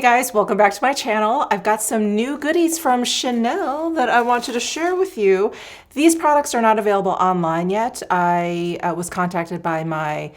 Hey guys, welcome back to my channel. I've got some new goodies from Chanel that I wanted to share with you. These products are not available online yet. I was contacted by my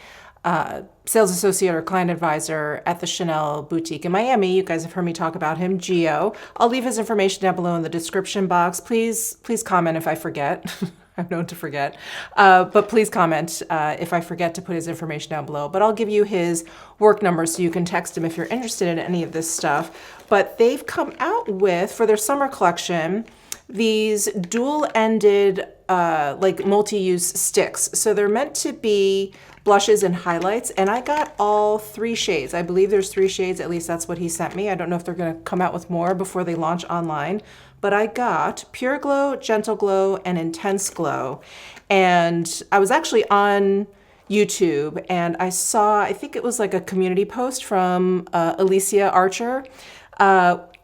sales associate or client advisor at the Chanel boutique in Miami. You guys have heard me talk about him, Gio. I'll leave his information down below in the description box. Please comment if I forget. I'm known to forget, but please comment if I forget to put his information down below. But I'll give you his work number so you can text him if you're interested in any of this stuff. But they've come out with, for their summer collection, these dual-ended like multi-use sticks. So they're meant to be blushes and highlights, and I got all 3 shades. I believe there's 3 shades, at least that's what he sent me. I don't know if they're gonna come out with more before they launch online, but I got Pure Glow, Gentle Glow, and Intense Glow. And I was actually on YouTube and I saw, I think it was like a community post from Alicia Archer.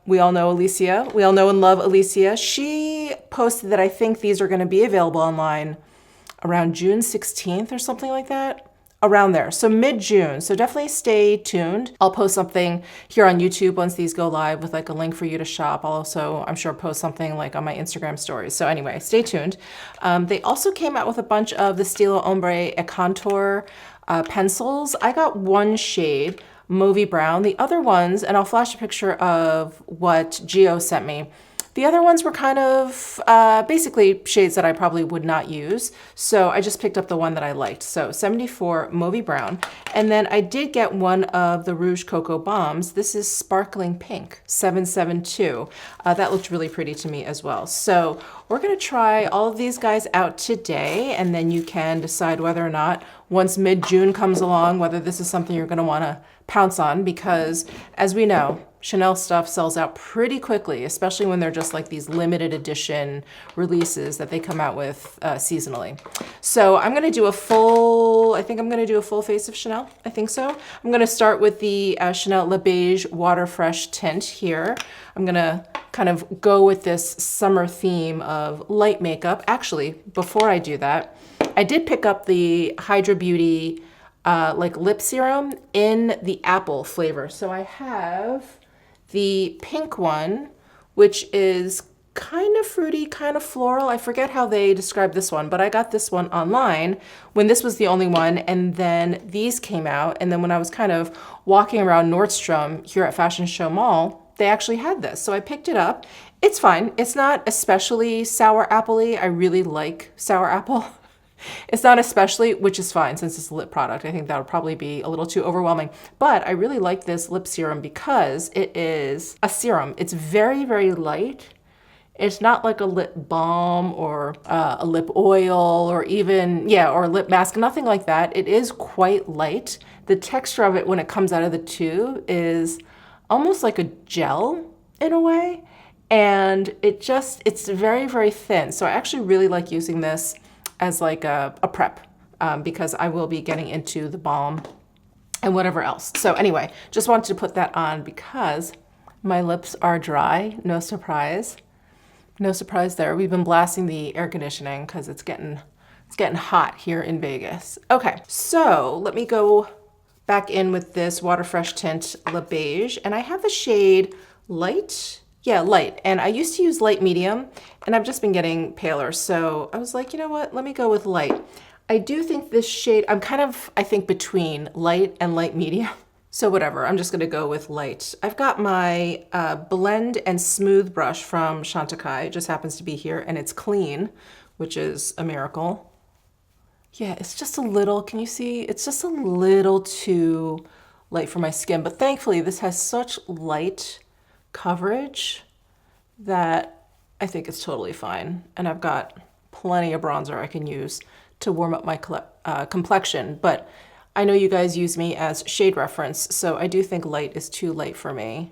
We all know Alicia. We all know and love Alicia. She posted that I think these are going to be available online around June 16th or something like that. Around there, so mid-June. So definitely stay tuned. I'll post something here on YouTube once these go live with like a link for you to shop. I'll also, I'm sure, post something like on my Instagram stories. So anyway, stay tuned. They also came out with a bunch of the Stylo Ombre Contour pencils. I got 1 shade, Mauvey Brown. The other ones, and I'll flash a picture of what Gio sent me. The other ones were kind of basically shades that I probably would not use. So I just picked up the one that I liked. So 74 Mauvey Brown. And then I did get one of the Rouge Coco Baumes. This is Sparkling Pink, 772. That looked really pretty to me as well. So we're gonna try all of these guys out today, and then you can decide whether or not, once mid-June comes along, whether this is something you're gonna wanna pounce on, because as we know, Chanel stuff sells out pretty quickly, especially when they're just like these limited edition releases that they come out with seasonally. So I'm gonna do a full, I think I'm gonna do a full face of Chanel. I think so. I'm gonna start with the Chanel Le Beige Water Fresh tint here. I'm gonna kind of go with this summer theme of light makeup. Actually, before I do that, I did pick up the Hydra Beauty like lip serum in the apple flavor. So I have the pink one, which is kind of fruity, kind of floral. I forget how they describe this one, but I got this one online when this was the only one, and then these came out, and then when I was kind of walking around Nordstrom here at Fashion Show Mall, they actually had this. So I picked it up. It's fine. It's not especially sour apple-y. I really like sour apple. It's not especially, which is fine since it's a lip product. I think that would probably be a little too overwhelming. But I really like this lip serum because it is a serum. It's very, very light. It's not like a lip balm or a lip oil or even, yeah, or a lip mask, nothing like that. It is quite light. The texture of it when it comes out of the tube is almost like a gel in a way. And it's very, very thin. So I actually really like using this as like a prep because I will be getting into the balm and whatever else. So anyway, just wanted to put that on because my lips are dry. No surprise. No surprise there. We've been blasting the air conditioning because it's getting hot here in Vegas. Okay, so let me go back in with this Water Fresh tint Le Beige, and I have the shade Light. Yeah, light. And I used to use light medium, and I've just been getting paler. So I was like, you know what? Let me go with light. I do think this shade, I'm kind of, I think, between light and light medium. So whatever, I'm just gonna go with light. I've got my blend and smooth brush from Chantecaille. It just happens to be here, and it's clean, which is a miracle. Yeah, it's just a little, can you see? It's just a little too light for my skin, but thankfully this has such light coverage that I think it's totally fine. And I've got plenty of bronzer I can use to warm up my complexion, but I know you guys use me as shade reference, so I do think light is too light for me.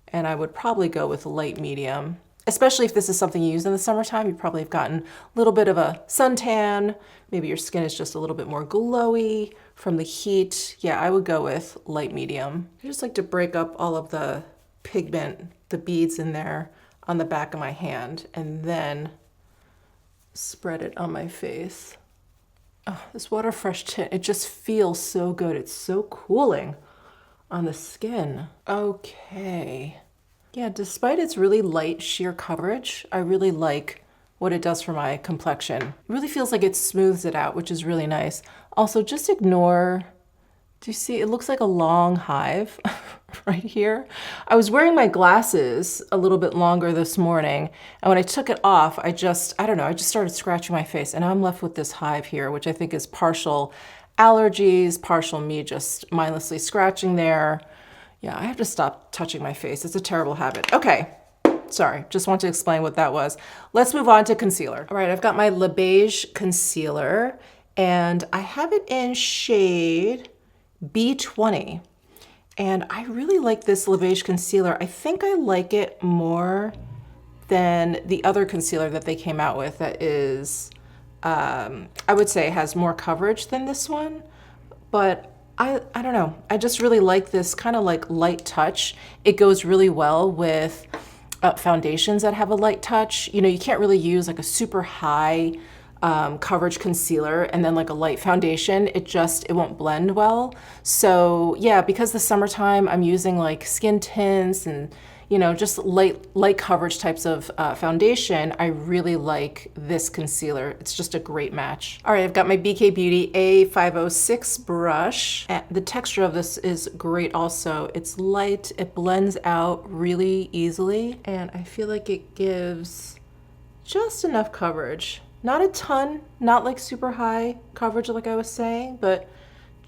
And I would probably go with light medium, especially if this is something you use in the summertime. You probably have gotten a little bit of a suntan. Maybe your skin is just a little bit more glowy from the heat. Yeah, I would go with light medium. I just like to break up all of the pigment, the beads in there on the back of my hand, and then spread it on my face. Oh, this Water Fresh tint, it just feels so good. It's so cooling. on the skin. Okay. Yeah, despite its really light sheer coverage, I really like what it does for my complexion. It really feels like it smooths it out, which is really nice. Also, just ignore, do you see, it looks like a long hive right here. I was wearing my glasses a little bit longer this morning, and when I took it off, I don't know, I just started scratching my face, and I'm left with this hive here, which I think is partial allergies, partial me just mindlessly scratching there. Yeah, I have to stop touching my face. It's a terrible habit. Okay, sorry, just want to explain what that was. Let's move on to concealer. All right, I've got my Le Beige concealer, and I have it in shade B20. And I really like this Le Beige concealer. I think I like it more than the other concealer that they came out with that is, I would say has more coverage than this one, but I don't know. I just really like this kind of like light touch. It goes really well with foundations that have a light touch. You know, you can't really use like a super high coverage concealer and then like a light foundation. It won't blend well. So yeah, because the summertime, I'm using like skin tints and, you know, just light coverage types of foundation. I really like this concealer. It's just a great match. All right, I've got my BK Beauty A506 brush. And the texture of this is great also. It's light, it blends out really easily, and I feel like it gives just enough coverage. Not a ton, not like super high coverage like I was saying, but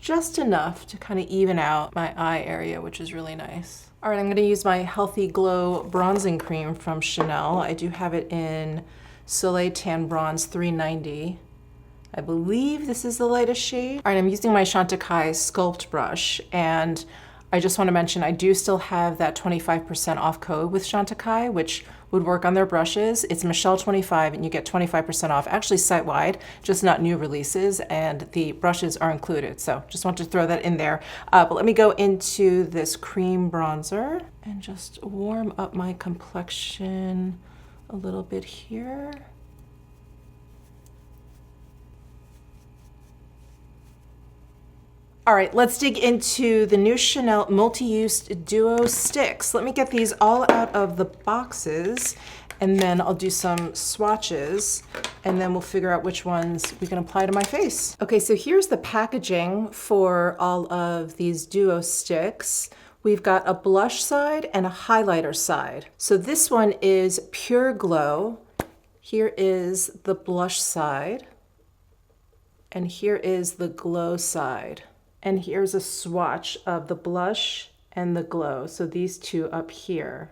just enough to kind of even out my eye area, which is really nice. All right, I'm gonna use my Healthy Glow bronzing cream from Chanel. I do have it in Soleil Tan Bronze 390. I believe this is the lightest shade. All right, I'm using my Chantecaille Sculpt brush, and I just want to mention I do still have that 25% off code with Chantecaille, which would work on their brushes. It's Michele25 and you get 25% off, actually site-wide, just not new releases, and the brushes are included. So just want to throw that in there. But let me go into this cream bronzer and just warm up my complexion a little bit here. All right, let's dig into the new Chanel Multi-Use Duo Sticks. Let me get these all out of the boxes, and then I'll do some swatches, and then we'll figure out which ones we can apply to my face. Okay, so here's the packaging for all of these Duo Sticks. We've got a blush side and a highlighter side. So this one is Pure Glow. Here is the blush side, and here is the glow side. And here's a swatch of the blush and the glow. So these two up here.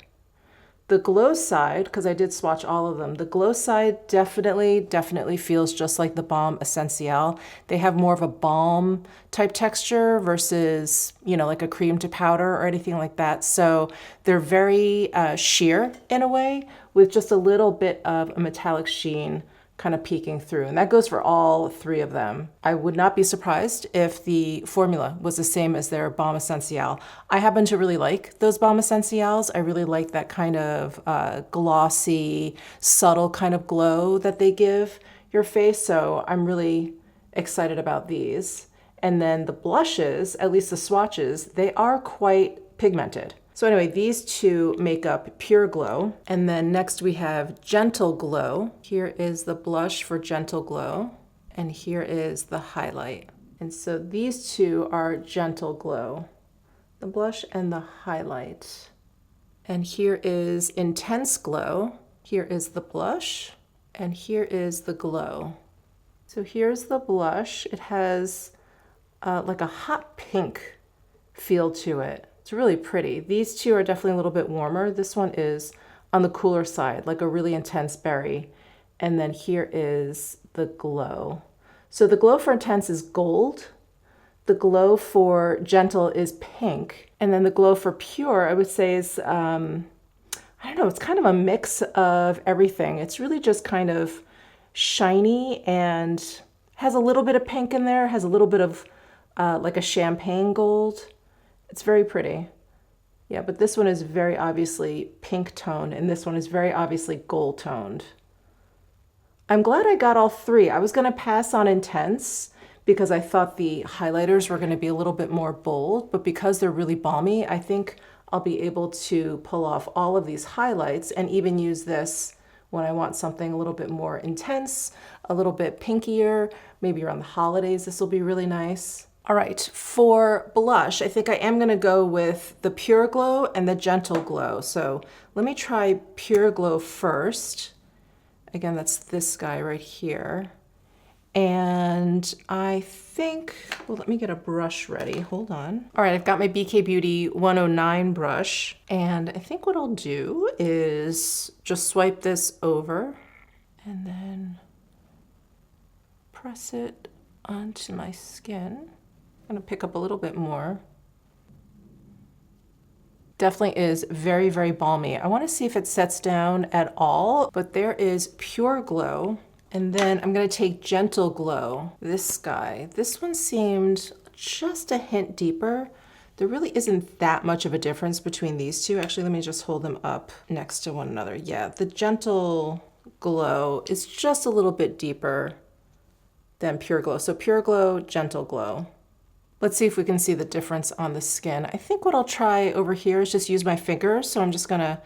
The glow side, because I did swatch all of them, the glow side definitely feels just like the Balm Essential. They have more of a balm type texture versus, you know, like a cream to powder or anything like that. So they're very sheer in a way, with just a little bit of a metallic sheen kind of peeking through, and that goes for all three of them. I would not be surprised if the formula was the same as their Balm Essential. I happen to really like those Balm Essentials. I really like that kind of glossy, subtle kind of glow that they give your face, so I'm really excited about these. And then the blushes, at least the swatches, they are quite pigmented. So anyway, these two make up Pure Glow. And then next we have Gentle Glow. Here is the blush for Gentle Glow. And here is the highlight. And so these two are Gentle Glow, the blush and the highlight. And here is Intense Glow. Here is the blush, and here is the glow. So here's the blush. It has like a hot pink feel to it. It's really pretty. These two are definitely a little bit warmer. This one is on the cooler side, like a really intense berry. And then here is the glow. So the glow for Intense is gold. The glow for Gentle is pink. And then the glow for Pure, I would say is, I don't know, it's kind of a mix of everything. It's really just kind of shiny and has a little bit of pink in there, has a little bit of like a champagne gold. It's very pretty. Yeah, but this one is very obviously pink toned, and this one is very obviously gold toned. I'm glad I got all three. I was gonna pass on Intense because I thought the highlighters were going to be a little bit more bold, but because they're really balmy, I think I'll be able to pull off all of these highlights and even use this when I want something a little bit more intense, a little bit pinkier, maybe around the holidays. This will be really nice. All right, for blush, I think I am gonna go with the Pure Glow and the Gentle Glow. So let me try Pure Glow first. Again, that's this guy right here. And I think, well, let me get a brush ready, hold on. All right, I've got my BK Beauty 109 brush. And I think what I'll do is just swipe this over and then press it onto my skin. I'm gonna pick up a little bit more. Definitely is very, very balmy. I wanna see if it sets down at all, but there is Pure Glow. And then I'm gonna take Gentle Glow, this guy. This one seemed just a hint deeper. There really isn't that much of a difference between these two. Actually, let me just hold them up next to one another. Yeah, the Gentle Glow is just a little bit deeper than Pure Glow. So Pure Glow, Gentle Glow. Let's see if we can see the difference on the skin. I think what I'll try over here is just use my fingers. So I'm just gonna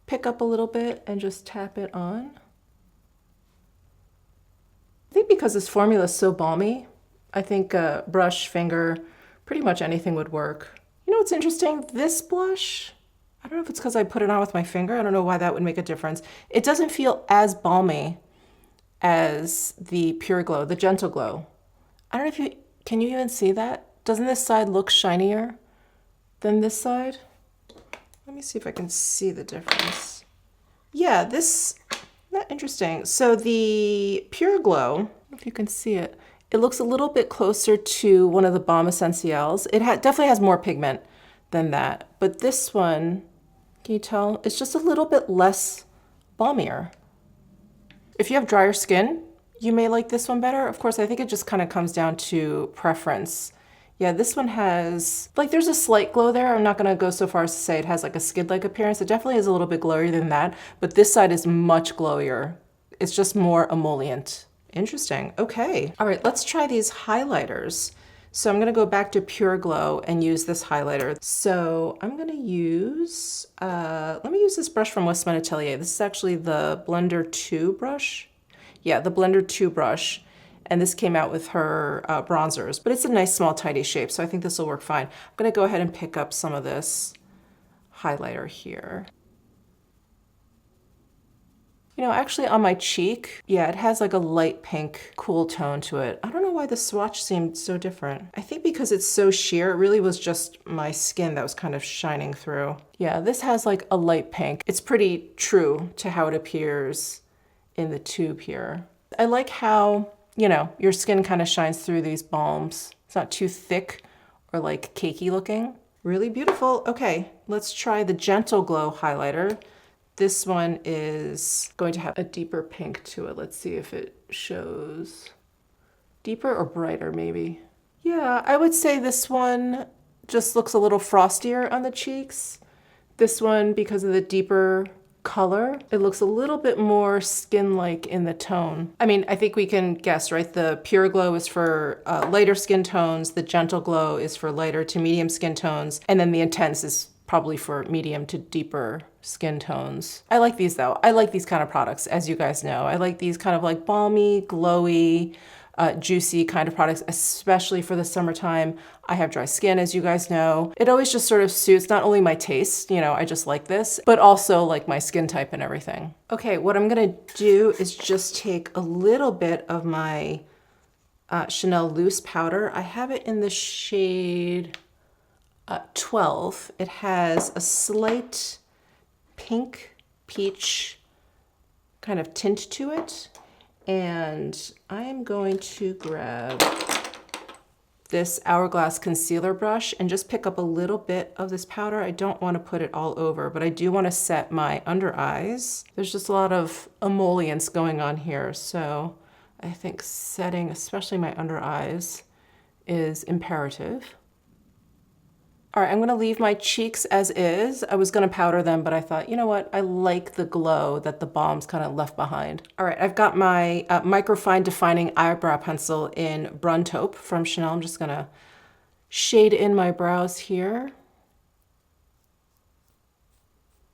pick up a little bit and just tap it on. I think because this formula is so balmy, I think brush, finger, pretty much anything would work. You know what's interesting? This blush, I don't know if it's because I put it on with my finger. I don't know why that would make a difference. It doesn't feel as balmy as the Pure Glow, the Gentle Glow. I don't know if can you even see that? Doesn't this side look shinier than this side? Let me see if I can see the difference. Yeah, this, not interesting. So the Pure Glow, I don't know if you can see it, it looks a little bit closer to one of the Balm Essentials. It definitely has more pigment than that, but this one, can you tell? It's just a little bit less balmier. If you have drier skin, you may like this one better. Of course, I think it just kind of comes down to preference. Yeah, this one has, like there's a slight glow there. I'm not gonna go so far as to say it has like a skid-like appearance. It definitely is a little bit glowier than that, but this side is much glowier. It's just more emollient. Interesting, okay. All right, let's try these highlighters. So I'm gonna go back to Pure Glow and use this highlighter. So I'm gonna use, let me use this brush from Westman Atelier. This is actually the Blender 2 brush. Yeah, the Blender 2 brush. And this came out with her bronzers, but it's a nice small tidy shape, so I think this will work fine. I'm gonna go ahead and pick up some of this highlighter here. You know, actually on my cheek, yeah, it has like a light pink, cool tone to it. I don't know why the swatch seemed so different. I think because it's so sheer, it really was just my skin that was kind of shining through. Yeah, this has like a light pink. It's pretty true to how it appears in the tube here. I like how, you know, your skin kind of shines through these balms. It's not too thick or like cakey looking. Really beautiful. Okay, let's try the Gentle Glow highlighter. This one is going to have a deeper pink to it. Let's see if it shows deeper or brighter maybe. Yeah, I would say this one just looks a little frostier on the cheeks. This one, because of the deeper color, it looks a little bit more skin-like in the tone. I mean, I think we can guess, right? The Pure Glow is for lighter skin tones, the Gentle Glow is for lighter to medium skin tones, and then the Intense is probably for medium to deeper skin tones. I like these though. I like these kind of products, as you guys know. I like these kind of like balmy, glowy, juicy kind of products, especially for the summertime. I have dry skin, as you guys know. It always just sort of suits not only my taste, you know, I just like this, but also like my skin type and everything. Okay, what I'm gonna do is just take a little bit of my Chanel Loose Powder. I have it in the shade 12. It has a slight pink peach kind of tint to it. And I am going to grab this Hourglass concealer brush and just pick up a little bit of this powder. I don't want to put it all over, but I do want to set my under eyes. There's just a lot of emollients going on here, so I think setting, especially my under eyes, is imperative. All right, I'm gonna leave my cheeks as is. I was gonna powder them, but I thought, you know what? I like the glow that the balms kind of left behind. All right, I've got my Microfine Defining Eyebrow Pencil in Brun Taupe from Chanel. I'm just gonna shade in my brows here.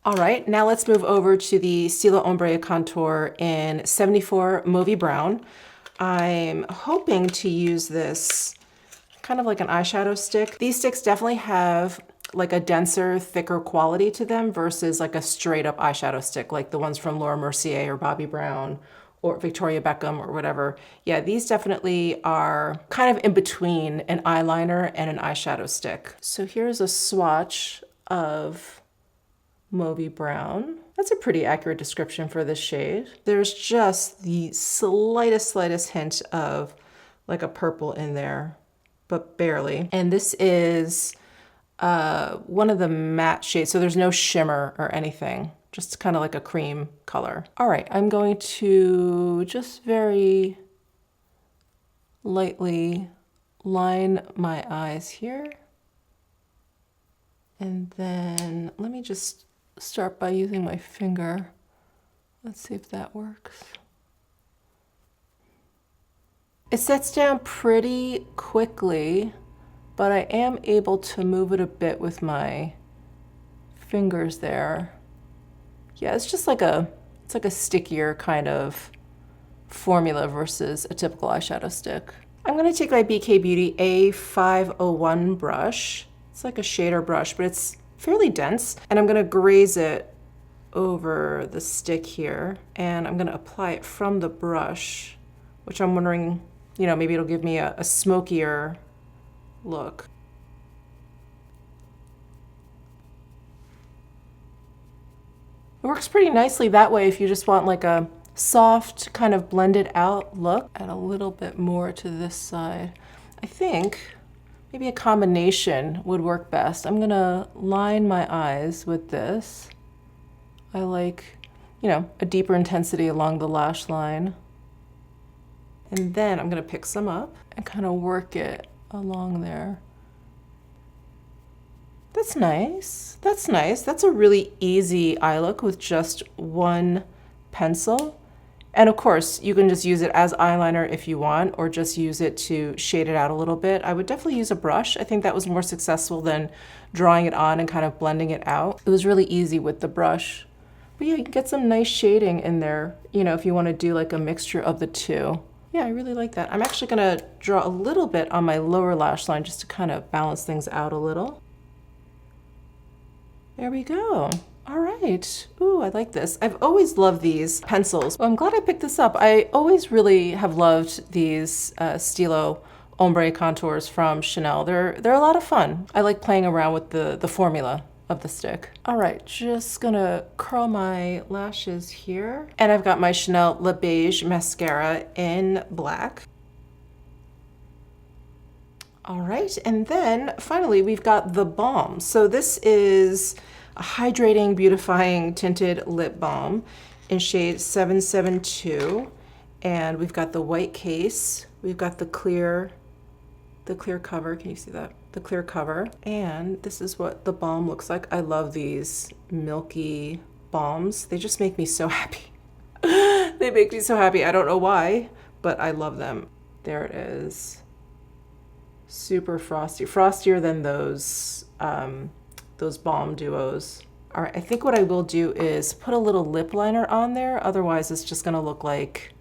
All right, now let's move over to the Stylo Ombre contour in 74 Mauvey Brown. I'm hoping to use this kind of like an eyeshadow stick. These sticks definitely have like a denser, thicker quality to them versus like a straight up eyeshadow stick, like the ones from Laura Mercier or Bobbi Brown or Victoria Beckham or whatever. Yeah, these definitely are kind of in between an eyeliner and an eyeshadow stick. So here's a swatch of Mauvey Brown. That's a pretty accurate description for this shade. There's just the slightest hint of like a purple in there, but barely. And this is one of the matte shades, so there's no shimmer or anything, just kind of like a cream color. All right, I'm going to just very lightly line my eyes here. And then let me just start by using my finger. Let's see if that works. It sets down pretty quickly, but I am able to move it a bit with my fingers there. Yeah, it's just like it's like a stickier kind of formula versus a typical eyeshadow stick. I'm gonna take my BK Beauty A501 brush. It's like a shader brush, but it's fairly dense, and I'm gonna graze it over the stick here, and I'm gonna apply it from the brush, which I'm wondering, you know, maybe it'll give me a smokier look. It works pretty nicely that way if you just want like a soft kind of blended out look. Add a little bit more to this side. I think maybe a combination would work best. I'm gonna line my eyes with this. I like, you know, a deeper intensity along the lash line. And then I'm gonna pick some up and kind of work it along there. That's nice. That's nice. That's a really easy eye look with just one pencil. And of course, you can just use it as eyeliner if you want, or just use it to shade it out a little bit. I would definitely use a brush. I think that was more successful than drawing it on and kind of blending it out. It was really easy with the brush. But yeah, you can get some nice shading in there, you know, if you want to do like a mixture of the two. Yeah, I really like that. I'm actually gonna draw a little bit on my lower lash line just to kind of balance things out a little. There we go. All right. Ooh, I like this. I've always loved these pencils. Well, I'm glad I picked this up. I always really have loved these Stylo Ombre contours from Chanel. They're a lot of fun. I like playing around with the formula of the stick. All right, just gonna curl my lashes here. And I've got my Chanel Le Beige mascara in black. All right, and then finally we've got the balm. So this is a hydrating, beautifying tinted lip balm in shade 772. And we've got the white case. We've got the clear cover. Can you see that? The clear cover. And this is what the balm looks like. I love these milky balms. They just make me so happy. They make me so happy. I don't know why, but I love them. There it is. Super frosty, frostier than those balm duos. All right, I think what I will do is put a little lip liner on there. Otherwise, it's just gonna look like,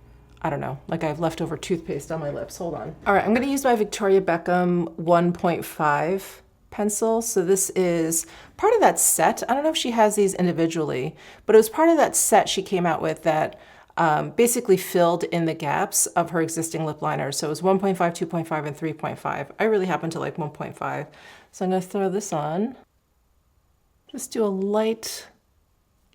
I don't know, like I have leftover toothpaste on my lips. Hold on. All right, I'm gonna use my Victoria Beckham 1.5 pencil. So this is part of that set. I don't know if she has these individually, but it was part of that set she came out with that basically filled in the gaps of her existing lip liners. So it was 1.5, 2.5, and 3.5. I really happen to like 1.5. So I'm gonna throw this on. Just do a light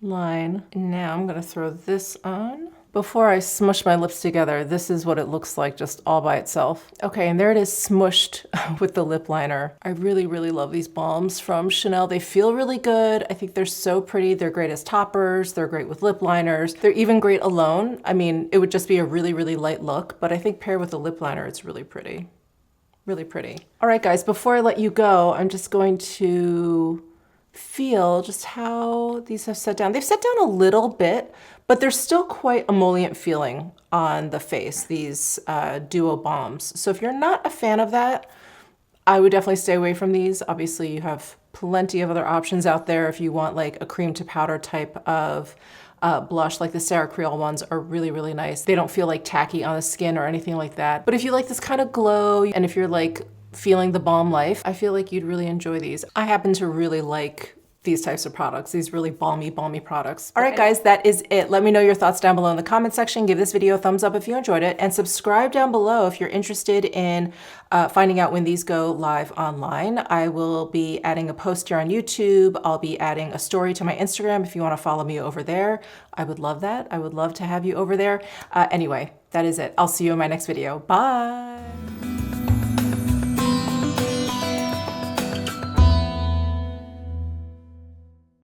line. And now I'm gonna throw this on. Before I smush my lips together, this is what it looks like just all by itself. Okay, and there it is smushed with the lip liner. I really, really love these balms from Chanel. They feel really good. I think they're so pretty. They're great as toppers. They're great with lip liners. They're even great alone. I mean, it would just be a really, really light look, but I think paired with a lip liner, it's really pretty. Really pretty. All right, guys, before I let you go, I'm just going to feel just how these have set down. They've set down a little bit, but there's still quite emollient feeling on the face, these Duo Baumes. So if you're not a fan of that, I would definitely stay away from these. Obviously, you have plenty of other options out there if you want like a cream to powder type of blush. Like the Sarah Creole ones are really, really nice. They don't feel like tacky on the skin or anything like that. But if you like this kind of glow, and if you're like feeling the balm life, I feel like you'd really enjoy these. I happen to really like these types of products, these really balmy products. All right, guys, that is it. Let me know your thoughts down below in the comment section. Give this video a thumbs up if you enjoyed it, and subscribe down below if you're interested in finding out when these go live online. I will be adding a post here on YouTube. I'll be adding a story to my Instagram if you want to follow me over there. I would love that. I would love to have you over there. Anyway, that is it. I'll see you in my next video. Bye.